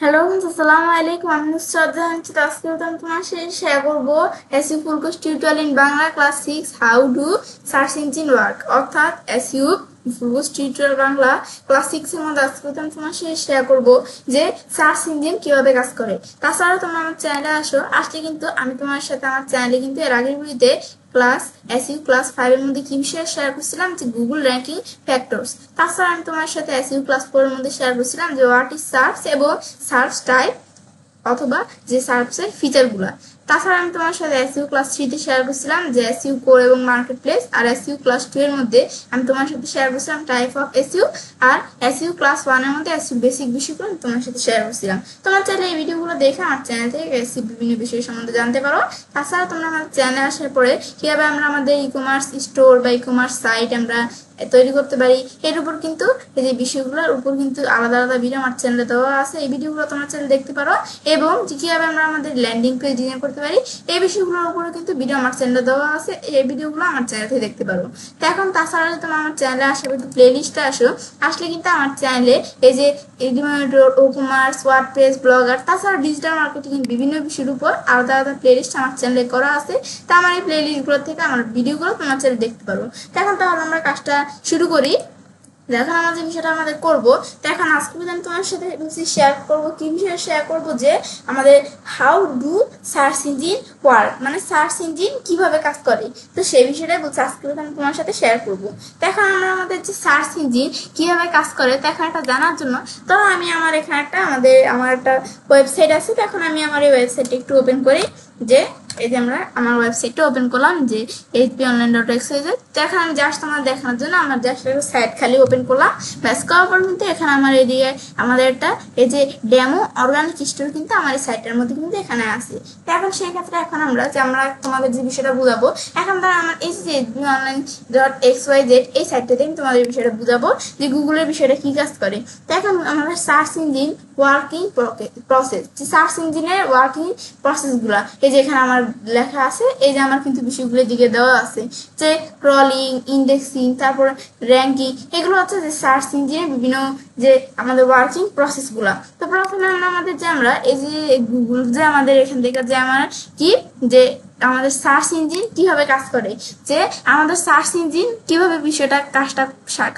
Hello আসসালামু আলাইকুম। আমি নুসরাত জাহান। আজকে আমি তোমার সাথে শেয়ার করবো SU full course tutorial in Bangla class 6 how do search engine work, অর্থাৎ SU full course tutorial Bangla class 6 এর মধ্যে আজকে আমি তোমার সাথে শেয়ার করবো যে সার্চ ইঞ্জিন কিভাবে কাজ করে। তাছাড়া তোমরা আমার চ্যানেলে আসলে কিন্তু আমি তোমার সাথে আমার চ্যানেলে কিন্তু এর আগের ভিডিওতে এসইউ ক্লাস 5 এর মধ্যে কি বিষয়ে শেয়ার করছিলাম যে গুগল র্যাঙ্কিং ফ্যাক্টরস। তাছাড়া আমি তোমার সাথে এসইউ ক্লাস 4 এর মধ্যে শেয়ার করছিলাম যে হোয়াট ইজ সার্চ এবং সার্চ টাইপ অথবা যে সার্চের ফিচারগুলো। তাছাড়া আমি তোমার সাথে এসইউ ক্লাস 3 তে শেয়ার করছিলাম যে এসইউ কোর এবং মার্কেট প্লেস, আর এসইউ ক্লাস 2 এর মধ্যে আমি তোমার সাথে শেয়ার করছিলাম টাইপ অফ এসইউ, আর এসইউ ক্লাস 1 এর মধ্যে এসইউ বেসিক বিষয়গুলো আমি তোমার সাথে শেয়ার করছিলাম। তোমার চাইলে এই ভিডিওগুলো দেখে আমার চ্যানেল থেকে এসইউ বিভিন্ন বিষয় সম্বন্ধে জানতে পারো। তাছাড়া তোমরা আমার চ্যানেলে আসার পরে কিভাবে আমরা আমাদের ই কমার্স স্টোর বা ই কমার্স সাইট আমরা তৈরি করতে পারি এর উপর কিন্তু এই যে বিষয়গুলোর উপর কিন্তু আলাদা আলাদা ভিডিও আমার চ্যানেলে দেওয়া আছে। এই ভিডিওগুলো তোমার চ্যানেলে দেখতে পারো, এবং কিভাবে আমরা আমাদের ল্যান্ডিং পেজ ডিজাইন করতে পারি এই বিষয়গুলোর উপরে কিন্তু ভিডিও আমার চ্যানেলে দেওয়া আছে। এই ভিডিওগুলো আমার চ্যানেল থেকে দেখতে পারো। তো এখন তাছাড়া তোমার আমার চ্যানেলে আসবে একটু প্লে লিস্টে আসলে কিন্তু আমার চ্যানেলে এই যে কমার্স, ওয়ার্ডপ্রেস, ব্লগার, তাছাড়া ডিজিটাল মার্কেটিং বিভিন্ন বিষয়ের উপর আলাদা আলাদা প্লে লিস্ট আমার চ্যানেলে করা আছে। তা আমার এই প্লে লিস্টগুলো থেকে আমার ভিডিওগুলো তোমার চ্যানেলে দেখতে পারো। তো এখন তাহলে আমরা কাজটা শুরু করি। এখন আমরা যে বিষয়টা আমাদের করবো, তো এখন আজকে আমি তোমার সাথে শেয়ার করবো কি বিষয়ে শেয়ার করবো যে আমাদের how do search engine work, মানে সার্চ ইঞ্জিন কিভাবে কাজ করে। তো সেই বিষয়টাই বলছি আজকে আমি তোমার সাথে শেয়ার করবো। তো এখন আমরা আমাদের যে সার্চ ইঞ্জিন কিভাবে কাজ করে তো এখন এটা জানার জন্য তো আমি আমার এখানে আমার একটা ওয়েবসাইট আছে। তো এখন আমি আমার এই ওয়েবসাইটটা একটু ওপেন করি। যে এই যে আমরা আমার ওয়েবসাইটটা ওপেন করলাম যে hponline.xyz। তো এখন আমি জাস্ট তোমার দেখানোর জন্য আমার জাস্ট একটা সাইট খালি ওপেন করলাম। ব্যাস করার পর কিন্তু এখানে আমার এদিকে আমাদের একটা এই যে ডেমো অর্গানিক স্টোর কিন্তু আমার এই সাইটের মধ্যে কিন্তু এখানে আছে। তো এখন সেই ক্ষেত্রে এখন আমরা তোমাদের যে বিষয়টা বুঝাবো, এখন ধর আমার এই যে hponline.xyz এই সাইটটাতে আমি তোমাদের বিষয়টা বুঝাবো যে গুগলের বিষয়টা কি কাজ করে। তো এখন আমাদের সার্চ ইঞ্জিন ওয়ার্কিং প্রসেস, যে সার্চ ইঞ্জিনের ওয়ার্কিং প্রসেস গুলা এই যে এখানে আমার লেখা আছে। এই যে আমার কিন্তু বিষয়গুলোর দিকে দেওয়া আছে যে ক্রলিং, ইন্ডেক্সিং, তারপর র্যাঙ্কিং, এগুলো হচ্ছে যে সার্চ ইঞ্জিনের বিভিন্ন যে আমাদের ওয়ার্কিং প্রসেস গুলা। তো প্রথমে আমাদের যে আমরা এই যে গুগল যে আমাদের এখান থেকে যে আমার কি যে আমাদের সার্চ ইঞ্জিন কিভাবে কাজ করে, যে আমাদের সার্চ ইঞ্জিন কিভাবে বিষয়টা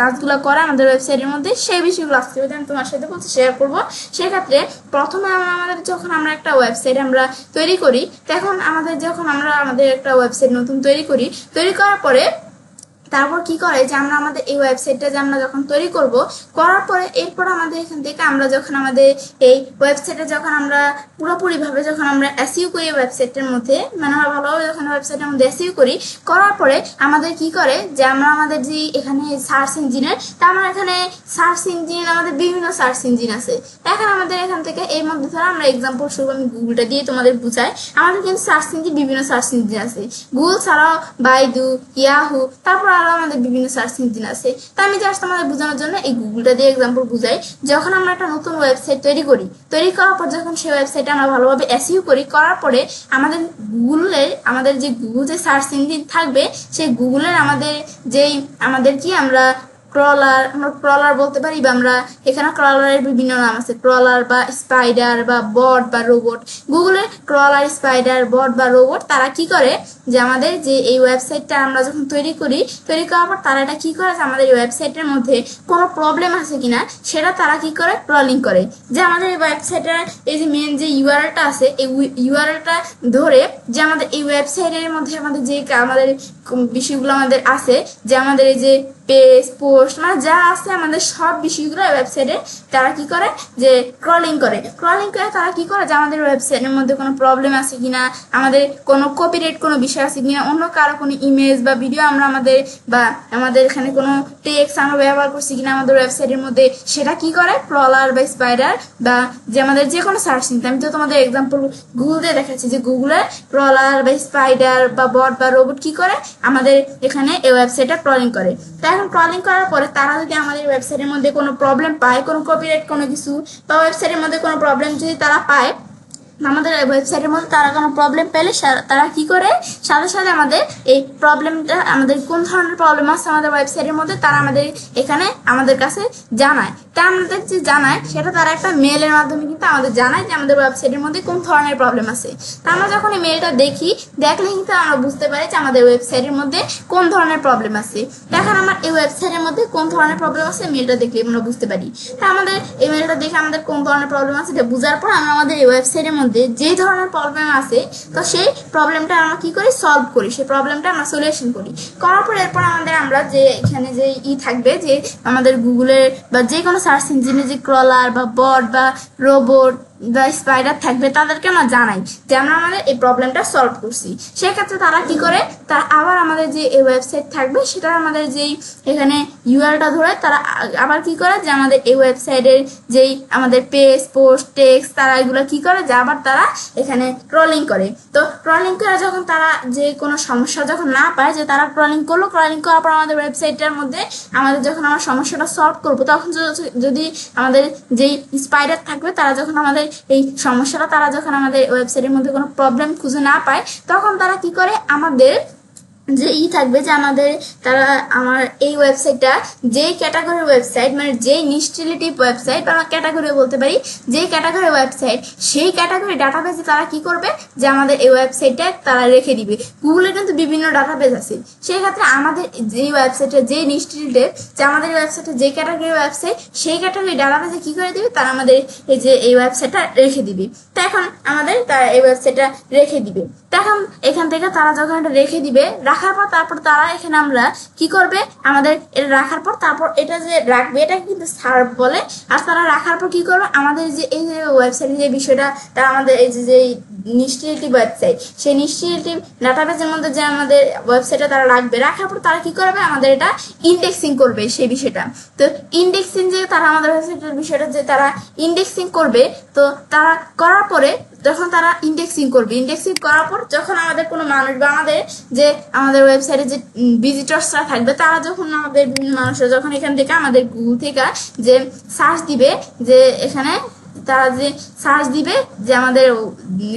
কাজগুলো করে আমাদের ওয়েবসাইটের মধ্যে, সেই বিষয়গুলো আজকে আমি তোমার সাথে বলতে শেয়ার করবো। সেক্ষেত্রে প্রথমে আমাদের যখন আমরা একটা ওয়েবসাইট আমরা তৈরি করি, তখন আমাদের একটা ওয়েবসাইট নতুন তৈরি করার পরে তারপর কি করে যে আমরা আমাদের এই ওয়েবসাইটটা যে আমরা যখন তৈরি করার পরে এরপর আমাদের এখান থেকে আমরা যখন আমাদের এই ওয়েবসাইটে যখন আমরা পুরোপুরি ভাবে যখন আমরা এসইউ করি ওয়েবসাইটের মধ্যে, মানে আমরা ভালোভাবে যখন ওয়েবসাইটের মধ্যে এসইউ করার পরে আমাদের কি করে যে আমরা আমাদের যে এখানে সার্চ ইঞ্জিনের, তা আমরা এখানে সার্চ ইঞ্জিন আমাদের বিভিন্ন সার্চ ইঞ্জিন আছে। এখন আমাদের এখান থেকে এর মধ্যে ধরো আমরা এক্সাম্পল স্বরূপ আমি গুগলটা দিয়ে তোমাদের বুঝাই। আমাদের কিন্তু সার্চ ইঞ্জিন বিভিন্ন সার্চ ইঞ্জিন আছে, গুগল ছাড়াও বাইদু, ইয়াহু, তারপর আমাদের বিভিন্ন সার্চ ইঞ্জিন আছে। তা আমি জাস্ট আমাদের বোঝানোর জন্য এই গুগলটা দিয়ে এক্সাম্পল বুঝাই। যখন আমরা একটা নতুন ওয়েবসাইট তৈরি করার পর যখন সেই ওয়েবসাইটে আমরা ভালোভাবে এসইউ করার পরে আমাদের যে গুগল যে সার্চ ইঞ্জিন থাকবে, সেই গুগলের আমাদের কি আমরা ক্রলার বলতে পারি, বা আমরা এখানে ক্রলারের বিভিন্ন নাম আছে, ক্রলার বা স্পাইডার বা বট বা রোবট। গুগলের ক্রলার, স্পাইডার, বট বা রোবট তারা কি করে যে আমাদের যে এই ওয়েবসাইটটা আমরা যখন তৈরি করার পর তারা এটা কি করে যে আমাদের এই ওয়েবসাইটের মধ্যে কোনো প্রবলেম আছে কিনা সেটা তারা কি করে ক্রলিং করে। যে আমাদের এই ওয়েবসাইটের এই যে মেন যে ইউআরএলটা আছে, এই ইউআরএলটা ধরে যে আমাদের এই ওয়েবসাইটের মধ্যে আমাদের বিষয়গুলো আমাদের আছে, যে আমাদের এই যে পেজ, পোস্ট, মানে যা আছে আমাদের সব বিষয়গুলো ওয়েবসাইটে তারা কি করে যে ক্রলিং করে তারা কি করে যে আমাদের ওয়েবসাইটের মধ্যে কোনো প্রবলেম আছে কিনা, আমাদের কোনো কপিরাইট কোনো বিষয় আছে কিনা, অন্য কারো কোনো ইমেজ বা ভিডিও আমাদের এখানে কোনো টেক্সট আমরা ব্যবহার করছি কিনা আমাদের ওয়েবসাইটের মধ্যে, সেটা কি করে ক্রলার বা স্পাইডার বা যে আমাদের যে কোনো সার্চ ইঞ্জিন। আমি তো তোমাদের এক্সাম্পল গুগল দিয়ে দেখাচ্ছি যে গুগলের ক্রলার বা স্পাইডার বা বট বা রোবট কি করে আমাদের এখানে এই ওয়েবসাইটটা ক্রলিং করে। এখন ক্রলিং করার পরে তারা যদি আমাদের ওয়েবসাইটের মধ্যে কোনো প্রবলেম পায়, কোনো কপিরাইট কোনো কিছু বা ওয়েবসাইটের মধ্যে কোনো প্রবলেম যদি তারা পায়, আমাদের ওয়েবসাইটের মধ্যে তারা কোনো প্রবলেম পেলে তারা কি করে সাথে সাথে আমাদের এই প্রবলেমটা, আমাদের কোন ধরনের প্রবলেম আছে আমাদের ওয়েবসাইটের মধ্যে, তারা আমাদের এখানে আমাদের কাছে জানায়। তা আমাদের যে জানায় সেটা তারা একটা মেলের মাধ্যমে কিন্তু আমাদের জানায় যে আমাদের ওয়েবসাইটের মধ্যে কোন ধরনের প্রবলেম আছে। তা আমরা যখন এই মেলটা দেখি, দেখলে কিন্তু আমরা বুঝতে পারি যে আমাদের ওয়েবসাইটের মধ্যে কোন ধরনের প্রবলেম আছে। এখন আমার এই ওয়েবসাইটের মধ্যে কোন ধরনের প্রবলেম আছে মেলটা দেখলে আমরা বুঝতে পারি। তা আমাদের এই মেলটা দেখে আমাদের কোন ধরনের প্রবলেম আছে এটা বোঝার পর আমরা আমাদের এই ওয়েবসাইটের মধ্যে যে ধরনের প্রবলেম আছে তো সেই প্রবলেমটা আমরা কি করি, সলভ করি, সেই প্রবলেমটা আমরা সলিউশন করি। করার পর এরপর আমরা যে এখানে যে থাকবে যে আমাদের গুগলের বা যে কোনো সার্চ ইঞ্জিনে যে ক্রলার বা বট বা রোবট বা স্পাইডার থাকবে তাদেরকে আমরা জানাই যে আমরা আমাদের এই প্রবলেমটা সলভ করছি। সেক্ষেত্রে তারা কি করে, তারা আবার আমাদের যে এই ওয়েবসাইট থাকবে সেটা আমাদের যেই এখানে ইউআরটা ধরে তারা আবার কি করে যে আমাদের এই ওয়েবসাইটের যেই আমাদের পেজ, পোস্ট, টেক্সট তারা এগুলো কি করে যে আবার তারা এখানে ক্রলিং করে। তো ক্রলিং করে যখন তারা যে কোনো সমস্যা যখন না পায়, যে তারা ক্রলিং করলো, ক্রলিং করার পর আমাদের ওয়েবসাইটটার মধ্যে আমাদের যখন আমরা সমস্যাটা সলভ করবো তখন যদি আমাদের যেই স্পাইডার থাকবে তারা যখন আমাদের এই সমস্যাটা তারা যখন আমাদের ওয়েবসাইটের মধ্যে কোনো প্রবলেম খুঁজে না পায় তখন তারা কি করে আমাদের যে থাকবে যে আমাদের তারা আমার এই ওয়েবসাইটটা যেই ক্যাটাগরির ওয়েবসাইট মানে যেই নিশ রিলেটিভ ওয়েবসাইট বা আমরা ক্যাটাগরি বলতে পারি যেই ক্যাটাগরি ওয়েবসাইট সেই ক্যাটাগরি ডাটাবেজে তারা কি করবে যে আমাদের এই ওয়েবসাইটটা তারা রেখে দিবে। গুগলে কিন্তু বিভিন্ন ডাটাবেজ আছে, সেই ক্ষেত্রে আমাদের যেই ওয়েবসাইটে যে নিশ রিলেটিভ যে আমাদের ওয়েবসাইটে যে ক্যাটাগরি ওয়েবসাইট সেই ক্যাটাগরি ডাটাবেজে কি করে দিবে, তারা আমাদের এই যে এই ওয়েবসাইটটা রেখে দিবে। তো এখন আমাদের তারা এই ওয়েবসাইটটা রেখে দিবে। তখন এখান থেকে তারা যখন এটা রেখে দিবে, রাখার পর তারপর তারা এখানে আমরা কি করবে আমাদের এটা রাখার পর তারপর এটা যে রাখবে এটা কিন্তু সার্ভ বলে। আর তারা রাখার পর কি করবে আমাদের যে এই যে ওয়েবসাইটের যে বিষয়টা তারা আমাদের এই যে নিশ রিলেটিভ ওয়েবসাইট সেই নিশ রিলেটিভ ডাটাবেজের মধ্যে যে আমাদের ওয়েবসাইটটা তারা রাখবে, রাখার পর তারা কি করবে আমাদের এটা ইন্ডেক্সিং করবে সেই বিষয়টা। তো ইন্ডেক্সিং যে তারা আমাদের ওয়েবসাইটের বিষয়টা যে তারা ইন্ডেক্সিং করবে, তো তারা করার পরে যখন তারা ইন্ডেক্সিং করবে, ইন্ডেক্সিং করার পর যখন আমাদের কোনো মানুষ বা আমাদের ওয়েবসাইটে যে ভিজিটরসরা থাকবে তারা যখন আমাদের বিভিন্ন মানুষরা যখন এখান থেকে আমাদের গুগল থেকে যে সার্চ দিবে, যে এখানে তারা যে সার্চ দিবে যে আমাদের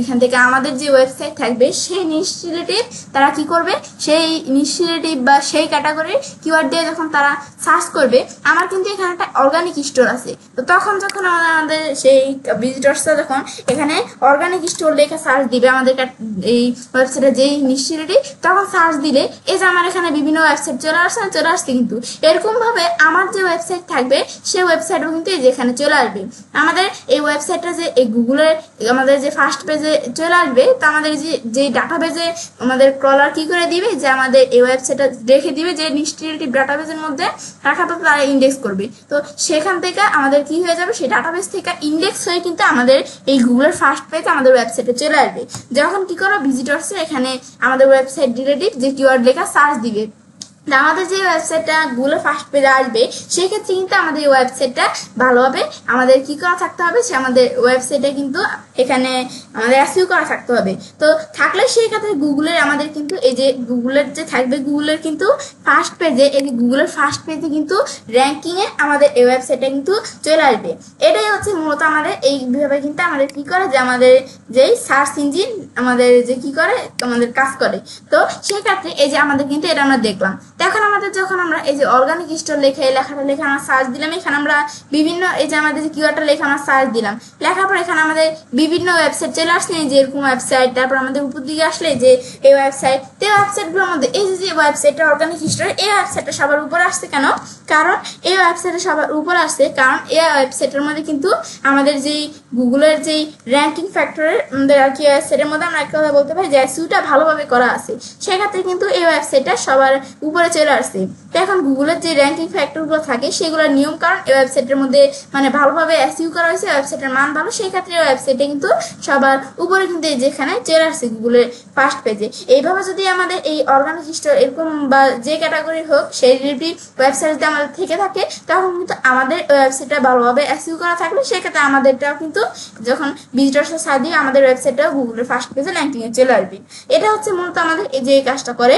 এখান থেকে আমাদের যে ওয়েবসাইট থাকবে সেই নিশ রিলেটিভ তারা কি করবে সেই নিশ রিলেটিভ বা সেই ক্যাটাগরির কিওয়ার্ড দিয়ে যখন তারা সার্চ করবে। আমার কিন্তু এখানে একটা অর্গানিক স্টোর আছে, তো তখন যখন আমাদের সেই ভিজিটরসরা যখন এখানে অর্গানিক স্টোর লেখা সার্চ দিবে আমাদের এই ওয়েবসাইটে যেই নিশ রিলেটিভ, তখন সার্চ দিলে এই যে আমার এখানে বিভিন্ন ওয়েবসাইট চলে আসছে কিন্তু এরকম ভাবে আমার যে ওয়েবসাইট থাকবে সেই ওয়েবসাইটও কিন্তু যেখানে চলে আসবে। আমাদের এই ওয়েবসাইটটা যে এই গুগলের আমাদের যে ফার্স্ট পেজে চলে আসবে, তো আমাদের যে ডাটাবেজে আমাদের ক্রলার কি করে দিবে যে আমাদের এই ওয়েবসাইটটা রেখে দিবে যে নিশ রিলেটিভ ডাটাবেজের মধ্যে রাখার পর তারা ইন্ডেক্স করবে। তো সেখান থেকে আমাদের কি হয়ে যাবে সেই ডাটাবেজ থেকে ইন্ডেক্স হয়ে কিন্তু আমাদের এই গুগলের ফার্স্ট পেজ আমাদের ওয়েবসাইটে চলে আসবে। যখন কি করো ভিজিটরস এখানে আমাদের ওয়েবসাইট রিলেটিভ যে কিওয়ার্ড লেখা সার্চ দিবে, আমাদের যে ওয়েবসাইটটা গুগলের ফার্স্ট পেজে আসবে সেই ক্ষেত্রে কিন্তু আমাদের এই ওয়েবসাইটটা ভালোভাবে আমাদের কি করা থাকতে হবে, সে আমাদের ওয়েবসাইটে কিন্তু এখানে আমাদের এসইও করা থাকতে হবে। তো থাকলে সেই ক্ষেত্রে গুগলের আমাদের কিন্তু এই যে গুগলের যে থাকবে গুগলের কিন্তু ফার্স্ট পেজে এই যে গুগলের ফার্স্ট পেজে কিন্তু র্যাঙ্কিংয়ে আমাদের এই ওয়েবসাইটটা কিন্তু চলে আসবে। এটাই হচ্ছে মূলত আমাদের এইভাবে কিন্তু আমাদের কি করে যে আমাদের যেই সার্চ ইঞ্জিন আমাদের যে কি করে আমাদের কাজ করে। তো সেই ক্ষেত্রে এই যে আমাদের কিন্তু এটা আমরা দেখলাম। এখন আমাদের যখন আমরা এই যে অর্গানিক স্টোর লেখা এই লেখাটা লেখা আমরা সার্চ দিলাম, এখানে আমরা বিভিন্ন এই যে আমাদের যে কিওয়ার্ডটা লেখা আমরা সার্চ দিলাম, লেখার পর এখানে আমাদের বিভিন্ন ওয়েবসাইট চলে আসলে যে এরকম ওয়েবসাইট, তারপর আমাদের উপর দিকে আসলে যে এই ওয়েবসাইট, এই ওয়েবসাইটগুলোর মধ্যে এই যে ওয়েবসাইটটা অর্গানিক স্টোর এই ওয়েবসাইটটা সবার উপরে আসছে কেন, কারণ এই ওয়েবসাইটটা সবার উপরে আসছে কারণ এই ওয়েবসাইটের মধ্যে কিন্তু আমাদের যেই গুগলের যেই র্যাঙ্কিং ফ্যাক্টরের আমাদের আর কি ওয়েবসাইটের মধ্যে আমরা এক কথা বলতে পারি যে এসইওটা ভালোভাবে করা আছে, সেক্ষেত্রে কিন্তু এই ওয়েবসাইটটা সবার উপরে চলে আসছে। এখন গুগলের যে র্যাঙ্কিং ফ্যাক্টরগুলো থাকে সেগুলোর নিয়ম কারণ এই ওয়েবসাইটের মধ্যে মানে ভালোভাবে এসইও করা হয়েছে, ওয়েবসাইটের মান ভালো, সেই ক্ষেত্রে ওয়েবসাইটে কিন্তু সবার উপরে কিন্তু যেখানে চলে আসছে গুগলের ফার্স্ট পেজে। এইভাবে যদি আমাদের এই অর্গানিক স্টোর এরকম বা যে ক্যাটাগরি হোক সেই রিলেটিভ ওয়েবসাইট যদি আমাদের থেকে থাকে তখন কিন্তু আমাদের ওয়েবসাইটটা ভালোভাবে এসইও করা থাকলে সেক্ষেত্রে আমাদেরটাও কিন্তু যখন ভিজিটরসের সাথে দিয়ে আমাদের ওয়েবসাইটটাও গুগলের ফার্স্ট পেজে র্যাঙ্কিংয়ে চলে আসবে। এটা হচ্ছে মূলত আমাদের এই যে কাজটা করে।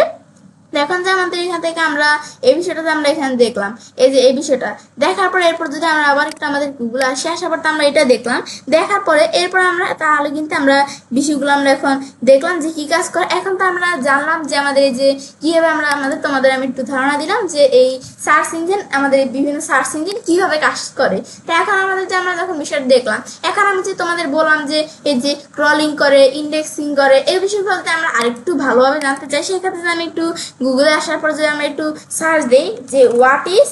এখন যে আমাদের এখান থেকে আমরা এই বিষয়টা আমরা এখানে দেখলাম, এই যে এই বিষয়টা দেখার পরে এরপর যদি আমরা আবার একটু আমাদের গুগলে আসার পর তো আমরা এটা দেখলাম, দেখার পরে এরপর আমরা তাহলে কিন্তু আমরা বিষয়গুলো আমরা এখন দেখলাম যে কি কাজ করে। এখন তো আমরা জানলাম যে আমাদের এই যে কিভাবে আমরা তোমাদের আমি একটু ধারণা দিলাম যে এই সার্চ ইঞ্জিন, আমাদের এই বিভিন্ন সার্চ ইঞ্জিন কিভাবে কাজ করে। তো এখন আমাদের যে আমরা যখন বিষয়টা দেখলাম, এখন আমি যে তোমাদের বললাম যে এই যে ক্রলিং করে, ইন্ডেক্সিং করে, এই বিষয়গুলো আমরা আরেকটু ভালোভাবে জানতে চাই, সেক্ষেত্রে আমি একটু গুগলে আসার পর যদি আমরা একটু সার্চ দিই যে what is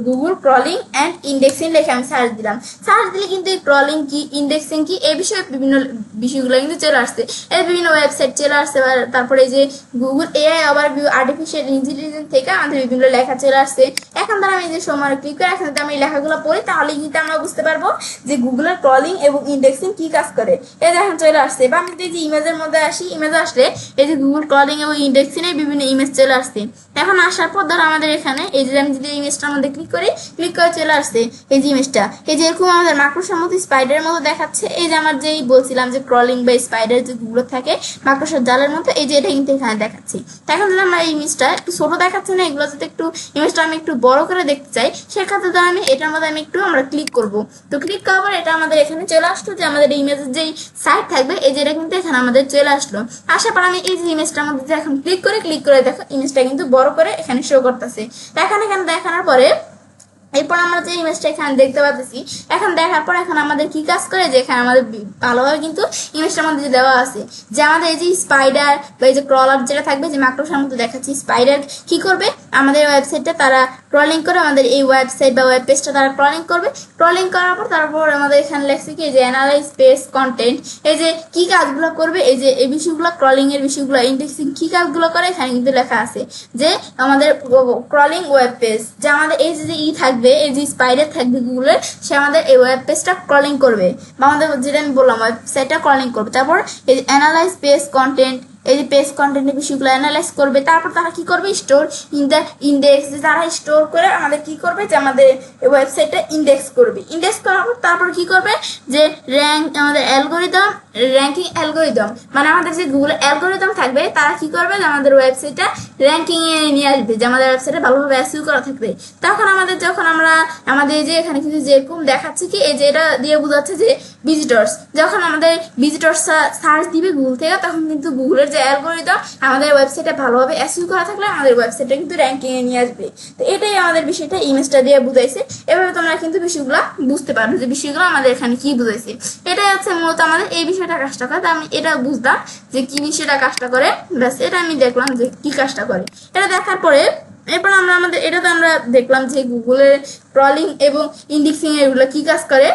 Google crawling and indexing লিখে আমি সার্চ দিলাম, সার্চ দিলে কিন্তু এই ক্রলিং কি, ইন্ডেক্সিং কি, এই বিষয়ে বিভিন্ন বিষয়গুলো কিন্তু চলে আসছে, এই বিভিন্ন ওয়েবসাইট চলে আসছে। তারপরে যে Google AI overview artificial intelligence থেকে আমাদের বিভিন্ন লেখা চলে আসছে। এখন ধর আমি যে সময় ক্লিক করে এখন যদি আমি লেখাগুলো পড়ি তাহলে কিন্তু আমরা বুঝতে পারবো যে গুগলের ক্রলিং এবং ইন্ডেক্সিং কি কাজ করে। এই যে এখন চলে আসছে, বা আমি যদি ইমেজের মধ্যে আসি, ইমেজে আসলে এই যে গুগল ক্রলিং এবং ইন্ডেক্সিং এর বিভিন্ন ইমেজ চলে আসছে। এখন আসার পর ধর আমাদের এখানে এই যে আমি যদি ইমেজটার মধ্যে ক্লিক করি, ক্লিক করে চলে আসছে এই যে ইমেজটা, এই যে এরকম আমাদের মাকড়সার মতো স্পাইডারের মতো দেখাচ্ছে। এই যে আমার যেই বলছিলাম যে ক্রলিং বা স্পাইডার যেগুলো থাকে মাকড়সার জালের মতো, এই যে এটা কিন্তু এখানে দেখাচ্ছি। এখন যদি আমরা এই ইমেজটা একটু ছোট দেখাচ্ছে না, এগুলো যদি একটু ইমেজটা আমি একটু বড় করে দেখতে চাই, সেক্ষেত্রে ধর আমি এটার মধ্যে আমি একটু আমরা ক্লিক করব। তো ক্লিক করার পর এটা আমাদের এখানে চলে আসলো যে আমাদের ইমেজের যেই সাইড থাকবে, এই যে এটা কিন্তু এখানে আমাদের চলে আসলো। আসার পর আমি এই যে ইমেজটার মধ্যে এখন ক্লিক করে দেখো ইমেজটা কিন্তু বড় করে এখানে শো করতেছে। এখানে দেখানোর পরে এরপর আমরা যে ইমেজটা এখানে দেখতে পাচ্ছি, এখন দেখার পর এখন আমাদের কি কাজ করে যে এখানে আমাদের ভালোভাবে কিন্তু ইমেজটার মধ্যে দেওয়া আছে যে আমাদের এই যে স্পাইডার বা এই যে ক্রলার যেটা থাকবে, যে মাকড়সার মধ্যে দেখাচ্ছি, স্পাইডার কি করবে আমাদের ওয়েবসাইটটা তারা ক্রলিং করে, আমাদের এই ওয়েবসাইট বা ওয়েব পেজটা তারা ক্রলিং করবে। ক্রলিং করার পর তারপর আমাদের এখানে লেখছে কি যে অ্যানালাইজ পেজ কন্টেন্ট, এই যে কি কাজগুলো করবে, এই যে এই বিষয়গুলো ক্রলিং এর বিষয়গুলো, ইন্ডেক্সিং কি কাজগুলো করে এখানে কিন্তু লেখা আছে যে আমাদের ক্রলিং ওয়েব পেজ, যে আমাদের এই যে থাকবে, এই যে স্পাইডার থাকবে গুগলের, সে আমাদের এই ওয়েব পেজটা ক্রলিং করবে বা আমাদের যেটা আমি বললাম ওয়েবসাইটটা ক্রলিং করবে। তারপর এই অ্যানালাইজ পেজ কন্টেন্ট, এই যে পেজ কন্টেন্টের বিষয়গুলো অ্যানালাইজ করবে। তারপর তারা কি করবে, স্টোর ইন দ্য ইন্ডেক্স, যে তারা স্টোর করে আমাদের কি করবে যে আমাদের ওয়েবসাইটটা ইন্ডেক্স করবে। ইন্ডেক্স করার পর তারপর কি করবে যে আমাদের অ্যালগোরিদম, র্যাঙ্কিং অ্যালগোরিদম, মানে আমাদের যে গুগল অ্যালগোরিদম থাকবে তারা কি করবে যে আমাদের ওয়েবসাইটটা র্যাঙ্কিং এ নিয়ে আসবে, যে আমাদের ওয়েবসাইটে ভালোভাবে এসইও করা থাকবে। তখন আমাদের যখন আমরা আমাদের যে এখানে কিন্তু যেরকম দেখাচ্ছে কি, এই যে এটা দিয়ে বোঝাচ্ছে যে ভিজিটর্স, যখন আমাদের ভিজিটর্স সার্চ দিবে গুগল থেকে, তখন কিন্তু গুগলের যে অ্যালগোরিদম আমাদের ওয়েবসাইটে ভালোভাবে এসইও করা থাকলে আমাদের ওয়েবসাইটটা কিন্তু র্যাঙ্কিং এ নিয়ে আসবে। তো এটাই আমাদের বিষয়টা ইমেজটা দিয়ে বুঝাইছে। এভাবে তোমরা কিন্তু বিষয়গুলো বুঝতে পারো যে বিষয়গুলো আমাদের এখানে কি বুঝাইছে। এটাই হচ্ছে মূলত আমাদের এই বিষয়টা কাজটা করে। আমি এটা বুঝলাম যে কি বিষয়টা কাজটা করে, ব্যাস এটা আমি দেখলাম যে কি কাজটা করে। এটা দেখার পরে এরপর আমরা আমাদের এটা তো আমরা দেখলাম যে গুগলের ক্রলিং এবং ইন্ডেক্সিং এগুলো কি কাজ করে।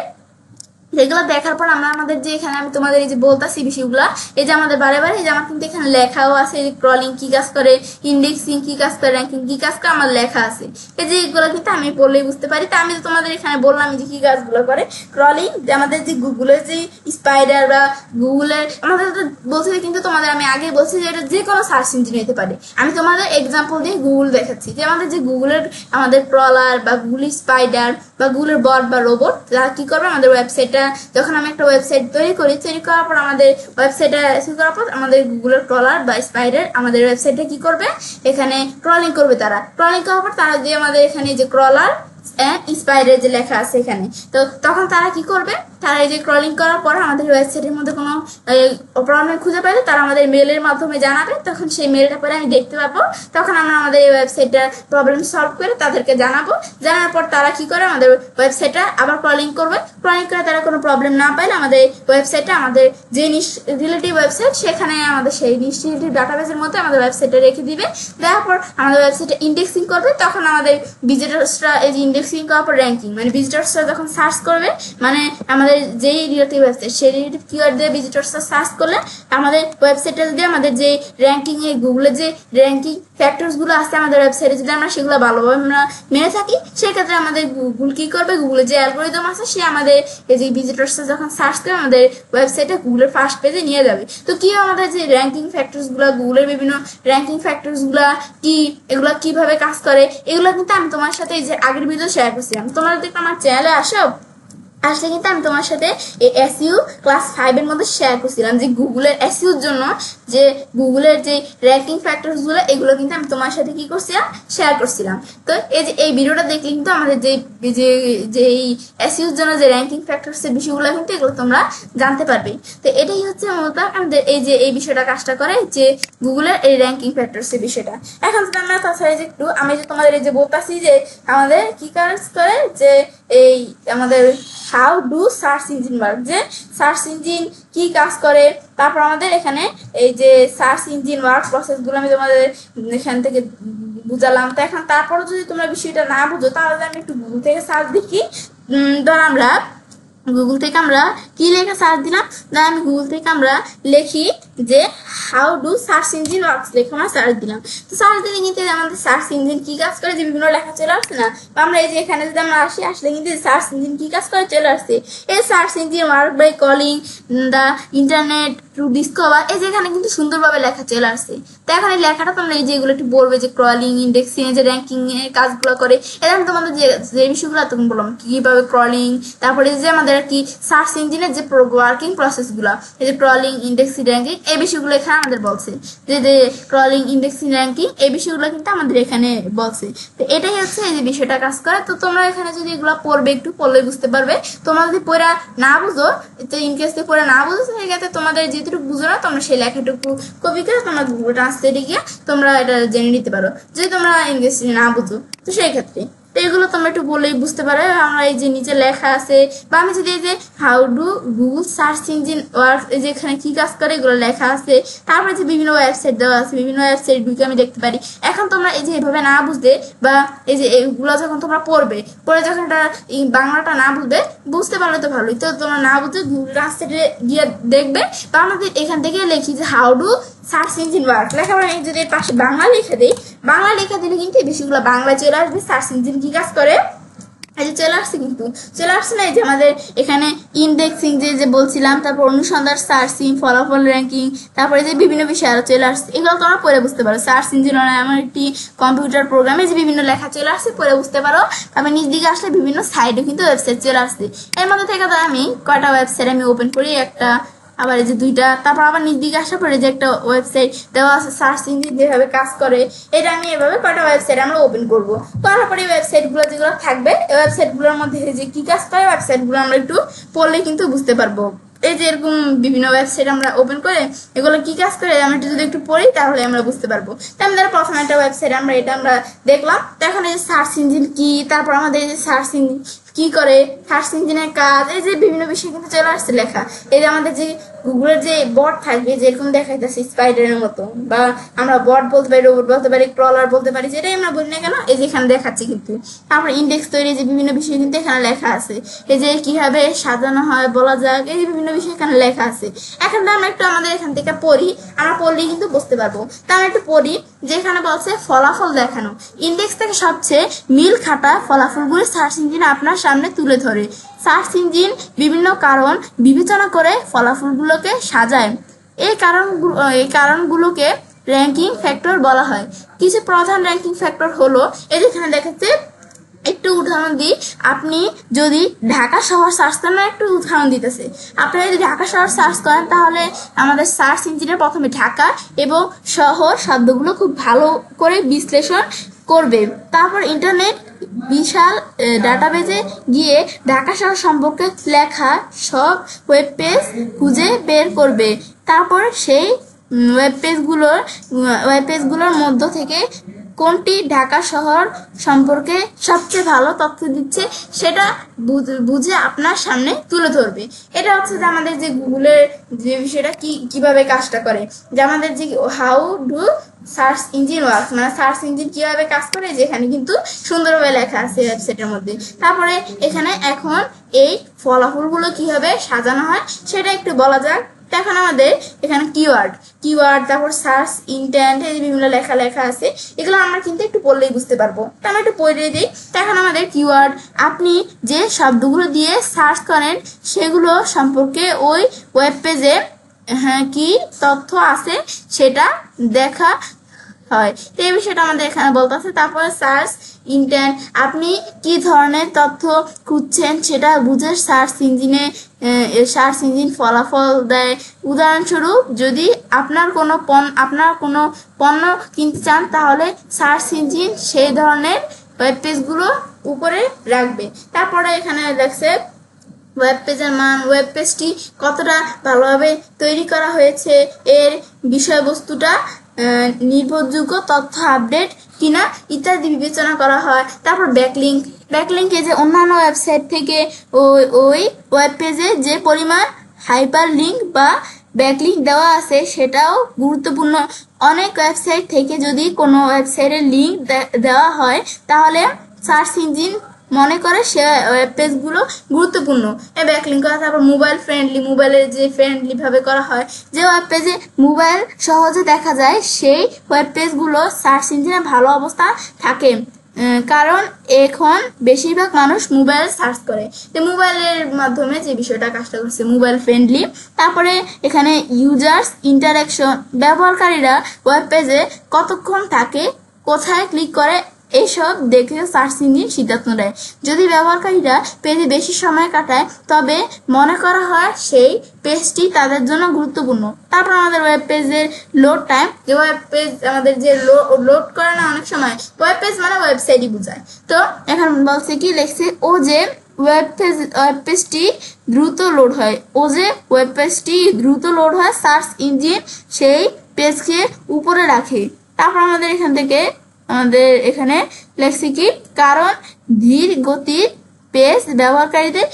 সেগুলো দেখার পর আমরা আমাদের যে এখানে আমি তোমাদের এই যে বলতাছি বিষয়গুলা, এই যে আমাদের বারে বারে এই যে আমার কিন্তু এখানে লেখাও আছে যে ক্রলিং কি কাজ করে, ইন্ডেক্সিং কি কাজ করে, র্যাঙ্কিং কি কাজ করে, আমার লেখা আছে। এই যে এগুলো কিন্তু আমি পড়লেই বুঝতে পারি। তা আমি তোমাদের এখানে বললাম যে কি কাজগুলো করে। ক্রলিং যে আমাদের যে গুগলের যে স্পাইডার বা গুগলের আমাদের বলছে, কিন্তু তোমাদের আমি আগে বলছি যে এটা যে কোনো সার্চ ইঞ্জিন হতে পারে। আমি তোমাদের এক্সাম্পল দিয়ে গুগল দেখাচ্ছি যে আমাদের যে গুগলের আমাদের ক্রলার বা গুগল স্পাইডার বা গুগলের বট বা রোবট, তারা কি করবে আমাদের ওয়েবসাইটটা, যখন আমি একটা ওয়েবসাইট তৈরি করার পর আমাদের ওয়েবসাইটটা শুরু করার পর আমাদের গুগলের ক্রলার বা স্পাইডার আমাদের ওয়েবসাইটে কি করবে, এখানে ক্রলিং করবে। তারা ক্রলিং করার পর তারা যে আমাদের এখানে যে ক্রলার স্পাইডার যে লেখা আছে এখানে, তো তখন তারা কি করবে, তারা এই যে ক্রলিং করার পর আমাদের ওয়েবসাইটের মধ্যে কোনো প্রবলেম খুঁজে পেলে তারা আমাদের মেলের মাধ্যমে জানাবে। তখন সেই মেলটা পরে আমি দেখতে পাবো, তখন আমরা আমাদের এই ওয়েবসাইটটার প্রবলেম সলভ করে তাদেরকে জানাবো। জানার পর তারা কি করে আমাদের ওয়েবসাইটটা আবার ক্রলিং করবে। ক্রলিং করে তারা কোনো প্রবলেম না পাইলে আমাদের ওয়েবসাইটটা আমাদের যে রিলেটিভ ওয়েবসাইট, সেখানে আমাদের সেই রিলেটিভ ডাটাবেসের মধ্যে আমাদের ওয়েবসাইটটা রেখে দিবে। দেওয়ার পর আমাদের ওয়েবসাইটটা ইন্ডেক্সিং করবে। তখন আমাদের ভিজিটর্সরা এই যে ইন্ডেক্সিং করার পর র্যাঙ্কিং, মানে ভিজিটর্সরা যখন সার্চ করবে, মানে আমাদের যেই রিলেটিভ ওয়েবসাইট সেই রিলেটিভ কিওয়ার্ড দিয়ে ভিজিটর্সরা সার্চ করলে আমাদের ওয়েবসাইটে যদি আমাদের যে র্যাঙ্কিং এ গুগলের যে র্যাঙ্কিং ফ্যাক্টরস গুলো আছে আমাদের ওয়েবসাইটে যদি আমরা সেগুলো ভালোভাবে আমরা মেনে থাকি, সেক্ষেত্রে আমাদের গুগল কি করবে, গুগলের যে অ্যালগোরিদম আছে সে আমাদের এই যে ভিজিটর্সরা যখন সার্চ করে আমাদের ওয়েবসাইটে গুগলের ফার্স্ট পেজে নিয়ে যাবে। তো কি আমাদের যে র্যাঙ্কিং ফ্যাক্টরস গুলো, গুগলের বিভিন্ন র্যাঙ্কিং ফ্যাক্টরস গুলা কি, এগুলো কিভাবে কাজ করে, এগুলো কিন্তু আমি তোমার সাথে এই যে আগের ভিডিও শেয়ার করছিলাম। তোমরা যদি আমার চ্যানেলে আসলে কিন্তু আমি তোমার সাথে এই এসইউ ক্লাস 5 এর মধ্যে শেয়ার করছিলাম যে গুগলের এসইউর জন্য যে গুগলের যে র্যাঙ্কিং ফ্যাক্টরসগুলো এগুলো কিন্তু আমি তোমার সাথে কি করছিলাম, শেয়ার করছিলাম। তো এই যে এই ভিডিওটা দেখলে কিন্তু আমাদের যে যে এসইউর জন্য যে র্যাঙ্কিং ফ্যাক্টরসের বিষয়গুলো কিন্তু এগুলো তোমরা জানতে পারবে। তো এটাই হচ্ছে মূলত আমাদের এই যে এই বিষয়টা কাজটা করে যে গুগলের এই র্যাঙ্কিং ফ্যাক্টরসের বিষয়টা। এখন যদি আমরা তাছাড়া যে একটু আমি যে তোমাদের এই যে বলতাছি যে আমাদের কি কাজ করে যে এই আমাদের how do search engine work, যে সার্চ ইঞ্জিন কি কাজ করে, তারপর আমাদের এখানে এই যে সার্চ ইঞ্জিন ওয়ার্ক প্রসেসগুলো আমি তোমাদের এখান থেকে বুঝালাম। তো এখন তারপরে যদি তোমরা বিষয়টা না বুঝো তাহলে আমি একটু গুগল থেকে সার্চ দেখি। ধর আমরা গুগল থেকে আমরা কি লেখা সার্চ দিলাম, আমি গুগল থেকে আমরা লিখি যে how do search engine works লেখা আমরা সার্চ দিলাম। তো সার্চ দিলে কিন্তু আমাদের সার্চ ইঞ্জিন কি কাজ করে যে বিভিন্ন লেখা চলে আসছে না, বা আমরা এই যে এখানে যদি আমরা আসলে কিন্তু সার্চ ইঞ্জিন কি কাজ করে চলে আসছে। এই search engine work by calling the internet to discover, এই যে এখানে কিন্তু সুন্দরভাবে লেখা চলে আসছে। তো এখন এই লেখাটা তোমরা এই যেগুলো একটু বলবে যে ক্রলিং, ইন্ডেক্সিং, যে র্যাঙ্কিং এর কাজগুলো করে, এটা আমি তোমাদের যে বিষয়গুলো তুমি বললাম কিভাবে ক্রলিং, তারপরে যে আমাদের কি সার্চ ইঞ্জিনের যে ওয়ার্কিং প্রসেসগুলো, এই যে ক্রলিং, ইন্ডেক্সিং, র্যাঙ্কিং এই বিষয়গুলো এখানে আমাদের বলছে যে ক্রলিং, ইন্ডেক্সিং, র্যাঙ্কিং এই বিষয়গুলো কিন্তু আমাদের এখানে বলছে। তো এটাই হচ্ছে এই যে বিষয়টা কাজ করে। তো তোমরা এখানে যদি এগুলো পড়বে একটু পড়লে বুঝতে পারবে। তোমরা যদি পড়া না বুঝো, তো ইনকেস পড়া না বুঝো সেক্ষেত্রে তোমাদের যেটুকু বুঝো না তোমরা সেই লেখাটুকু কপি করে তোমরা গুগল ট্রান্সলেটে গিয়ে তোমরা এটা জেনে নিতে পারো যদি তোমরা ইংলিশ না বুঝো। তো সেই ক্ষেত্রে তো এগুলো তোমরা একটু বলেই বুঝতে পারো। আমরা এই যে নিচে লেখা আছে, বা আমি যদি এই যে how do Google search engine work, এই যে এখানে কি কাজ করে এগুলো লেখা আছে, তারপরে যে বিভিন্ন ওয়েবসাইট দেওয়া আছে, বিভিন্ন ওয়েবসাইট ঢুকে আমি দেখতে পারি। এখন তোমরা এই যে এভাবে না বুঝতে, বা এই যে এগুলো যখন তোমরা পড়বে, পরে যখন এটা বাংলাটা না বুঝতে পারলে তো ভালোই। তো তোমরা না বুঝতে গুগল ট্রান্সলেটে গিয়ে দেখবে, বা আমাদের এখান থেকে লিখি যে how do search engine work লেখা, আমি যদি পাশে বাংলা লিখে দিই, বাংলা লেখা দিলে কিন্তু এই বিষয়গুলো বাংলা চলে আসবে। সার্চ ইঞ্জিন কি কাজ করে এই যে চলে আসছে, কিন্তু চলে আসছে না এই যে আমাদের এখানে ইন্ডেক্সিং যে বলছিলাম, তারপর অনুসন্ধান, সার্চিং, ফলাফল, র্যাঙ্কিং, তারপরে যে বিভিন্ন বিষয় আরো চলে আসছে। এগুলো তোমরা পড়ে বুঝতে পারো। সার্চ ইঞ্জিন এমন একটি কম্পিউটার প্রোগ্রামে যে বিভিন্ন লেখা চলে আসছে, পড়ে বুঝতে পারো। তারপর নিচ দিকে আসলে বিভিন্ন সাইডে কিন্তু ওয়েবসাইট চলে আসছে। এর মধ্যে থেকে তো আমি কয়টা ওয়েবসাইট আমি ওপেন করি, একটা আবার এই যে দুইটা, তারপর আবার নিচ দিকে আসার পরে যে একটা ওয়েবসাইট দেওয়া আছে সার্চ ইঞ্জিন যেভাবে কাজ করে, এটা আমি এভাবে কয়টা ওয়েবসাইট আমরা ওপেন করবো। তারপরে ওয়েবসাইট গুলো যেগুলো থাকবে এই ওয়েবসাইট গুলোর মধ্যে যে কি কাজ করে ওয়েবসাইট গুলো আমরা একটু পড়লে কিন্তু বুঝতে পারবো। এই যে এরকম বিভিন্ন ওয়েবসাইট আমরা ওপেন করে এগুলো কি কাজ করে আমরা যদি একটু পড়ি তাহলে আমরা বুঝতে পারবো। তো আমি ধরো প্রথমে একটা ওয়েবসাইট আমরা দেখলাম। তো এখন এই যে সার্চ ইঞ্জিন কি, তারপর আমাদের এই যে সার্চ ইঞ্জিন কি করে, সার্চ ইঞ্জিনের কাজ, এই যে বিভিন্ন বিষয় কিন্তু চলে আসছে লেখা। এই যে আমাদের যে গুগলের যে বট থাকবে যেরকম দেখাইতেছে স্পাইডারের মতো, বা আমরা বট বলতে পারি, রোবট বলতে পারি, ক্রলার বলতে পারি, যেটাই আমরা বলি না কেন এই যে এখানে দেখাচ্ছি কিন্তু। তারপর ইন্ডেক্স তৈরি যে বিভিন্ন বিষয় কিন্তু এখানে লেখা আছে। এই যে কিভাবে সাজানো হয় বলা যাক, এই বিভিন্ন বিষয় এখানে লেখা আছে। এখন আমরা একটু আমাদের এখান থেকে পড়ি, আমরা পড়লেই কিন্তু বুঝতে পারবো। তা আমরা একটু পড়ি যেখানে বলছে ফলাফল দেখানো। ইন্ডেক্স থেকে সবচেয়ে মিল খাটা ফলাফলগুলি সার্চ ইঞ্জিন আপনার সামনে তুলে ধরে। সার্চ ইঞ্জিন বিভিন্ন কারণ বিবেচনা করে ফলাফলগুলোকে সাজায়। এই কারণগুলোকে র্যাঙ্কিং ফ্যাক্টর বলা হয়। কিছু প্রধান র্যাঙ্কিং ফ্যাক্টর হলো, এই যেখানে দেখাচ্ছে একটু উদাহরণ দিই। আপনি যদি ঢাকা শহর সার্চ করেন, একটু উদাহরণ দিতেছে, আপনারা যদি ঢাকা শহর সার্চ করেন তাহলে আমাদের সার্চ ইঞ্জিনের প্রথমে ঢাকা এবং শহর শব্দগুলো খুব ভালো করে বিশ্লেষণ করবে। তারপর ইন্টারনেট বিশাল ডাটাবেজে গিয়ে ঢাকা শহর সম্পর্কে লেখা সব ওয়েব পেজ খুঁজে বের করবে। তারপর সেই ওয়েব পেজগুলোর মধ্য থেকে কোনটি ঢাকা শহর সম্পর্কে সবচেয়ে ভালো তথ্য দিচ্ছে সেটা বুঝে আপনার সামনে তুলে ধরবে। এটা হচ্ছে যে আমাদের যে গুগলের যে বিষয়টা কিভাবে কাজটা করে, যে আমাদের যে how do search engine work, মানে সার্চ ইঞ্জিন কিভাবে কাজ করে যেখানে কিন্তু সুন্দরভাবে লেখা আছে ওয়েবসাইটের মধ্যে। তারপরে এখানে এখন এই ফলাফলগুলো কিভাবে সাজানো হয় সেটা একটু বলা যাক। এখন আমাদের এখানে কিওয়ার্ড, তারপর সার্চ ইন্টেন্ট, এই বিভিন্ন লেখা আছে, এগুলো আমরা কিন্তু একটু পড়লেই বুঝতে পারবো। তো আমরা একটু পড়ে দিই। এখন আমাদের কিওয়ার্ড, আপনি যে শব্দগুলো দিয়ে সার্চ করেন সেগুলো সম্পর্কে ওই ওয়েব পেজে কি তথ্য আছে সেটা হয়, তো এই বিষয়টা আমাদের এখানে বলতেছে। তারপরে সার্চ ইন্টেন্ট, আপনি কি ধরনের তথ্য খুঁজছেন সেটা বুঝে সার্চ ইঞ্জিন ফলাফল দেয়। উদাহরণস্বরূপ যদি আপনার কোনো পণ্য কিনতে চান তাহলে সার্চ ইঞ্জিন সেই ধরনের ওয়েব পেজগুলো উপরে রাখবে। তারপরে এখানে লেখছে ওয়েব পেজের মান, ওয়েব পেজটি কতটা ভালোভাবে তৈরি করা হয়েছে, এর বিষয়বস্তুটা নির্ভরযোগ্য তথ্য আপডেট কিনা ইত্যাদি বিবেচনা করা হয়। তারপর ব্যাকলিঙ্কে যে অন্যান্য ওয়েবসাইট থেকে ওই ওয়েব পেজে যে পরিমাণ হাইপার লিঙ্ক বা ব্যাকলিঙ্ক দেওয়া আছে সেটাও গুরুত্বপূর্ণ। অনেক ওয়েবসাইট থেকে যদি কোনো ওয়েবসাইটের লিঙ্ক দেওয়া হয় তাহলে সার্চ ইঞ্জিন মনে করে সে ওয়েব পেজগুলো গুরুত্বপূর্ণ। এই ব্যাকলিঙ্ক করা। তারপর মোবাইলের যে ফ্রেন্ডলি ভাবে করা হয়, যে ওয়েব পেজে মোবাইল সহজে দেখা যায় সেই ওয়েব পেজগুলো সার্চ ইঞ্জিনে ভালো অবস্থা থাকে, কারণ এখন বেশিরভাগ মানুষ মোবাইল সার্চ করে, তো মোবাইলের মাধ্যমে যে বিষয়টা কাজটা করছে মোবাইল ফ্রেন্ডলি। তারপরে এখানে ইউজার্স ইন্টারাকশন, ব্যবহারকারীরা ওয়েব পেজে কতক্ষণ থাকে, কোথায় ক্লিক করে, এইসব দেখে সার্চ ইঞ্জিন সিদ্ধান্ত নেয়। যদি ব্যবহারকারীরা পেজে বেশি সময় কাটায় তবে মনে করা হয় সেই পেজটি তাদের জন্য গুরুত্বপূর্ণ। তারপর আমাদের ওয়েব পেজের লোড টাইম, যে ওয়েব পেজ আমাদের যে লোড করে না অনেক সময়, ওয়েব পেজ মানে ওয়েবসাইটই বোঝায়। তো এখন বলছে কি লিখছে, ও যে ওয়েব পেজটি দ্রুত লোড হয়, সার্চ ইঞ্জিন সেই পেজকে উপরে রাখে। তারপর আমাদের এখানে লেখছি কি, কারণ ধীর গতির পেজ ব্যবহারকারীদের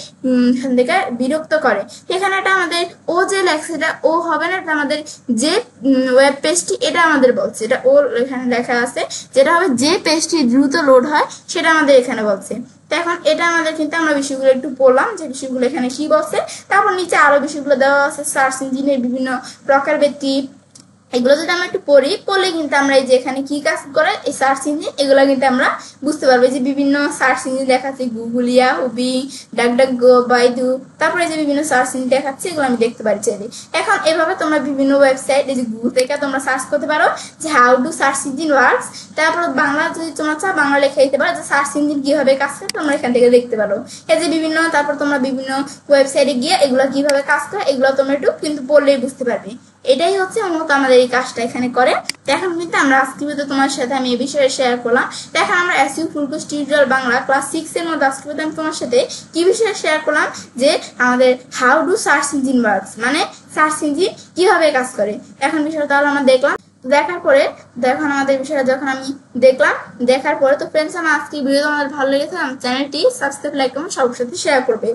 এখান থেকে বিরক্ত করে। এখানে এটা আমাদের ও যে লেখছে এটা ও হবে না, এটা আমাদের যে ওয়েব পেজটি এটা আমাদের বলছে, এটা ও এখানে লেখা আছে, যেটা হবে যে পেজটি দ্রুত লোড হয় সেটা আমাদের এখানে বলছে। তো এখন এটা আমাদের কিন্তু আমরা বিষয়গুলো একটু পড়লাম যে বিষয়গুলো এখানে কি বলছে। তারপর নিচে আরো বিষয়গুলো দেওয়া আছে, সার্চ ইঞ্জিনের বিভিন্ন প্রকারভেদ, এগুলো যদি আমরা একটু পড়লে কিন্তু আমরা এই যে এখানে কি কাজ করে এই সার্চ ইঞ্জিন, এগুলো কিন্তু আমরা বুঝতে পারবো। যে বিভিন্ন সার্চ ইঞ্জিন দেখাচ্ছে, Google, Yahoo, being, DuckDuckGo, Baidu, তারপরে যে বিভিন্ন সার্চ ইঞ্জিন দেখাচ্ছে এগুলো আমি দেখতে পারি চাইলে। এখন এভাবে তোমরা বিভিন্ন ওয়েবসাইট, এই যে গুগল থেকে তোমরা সার্চ করতে পারো যে how do search engine works. তারপর বাংলা যদি তোমরা চাও বাংলা লেখা দিতে পারো যে সার্চ ইঞ্জিন কিভাবে কাজ করে, তোমরা এখান থেকে দেখতে পারো। এই যে বিভিন্ন, তারপর তোমরা বিভিন্ন ওয়েবসাইটে গিয়ে এগুলো কিভাবে কাজ করে এগুলো তোমরা একটু কিন্তু পড়লেই বুঝতে পারবে। এটাই হচ্ছে মূলত আমাদের এই কাজটা এখানে করে। এখন কিন্তু আমরা আজকে তোমার সাথে আমি এই বিষয়ে শেয়ার করলাম। এখন আমরা এসইও ফুল কোর্স টিউটোরিয়াল বাংলা ক্লাস 6 এর মধ্যে আজকে আমি তোমার সাথে কি বিষয়ে শেয়ার করলাম, যে আমাদের how do search engine works, মানে সার্চ ইঞ্জিন কিভাবে কাজ করে। এখন বিষয়টা তাহলে আমরা দেখলাম। দেখার পরে আমাদের বিষয়টা যখন আমি দেখার পরে তো ফ্রেন্ডস, আমার আজকে ভিডিও তোমাদের ভালো লেগেছে, আমার চ্যানেলটি সাবস্ক্রাইব, লাইক এবং সবার সাথে শেয়ার করবে।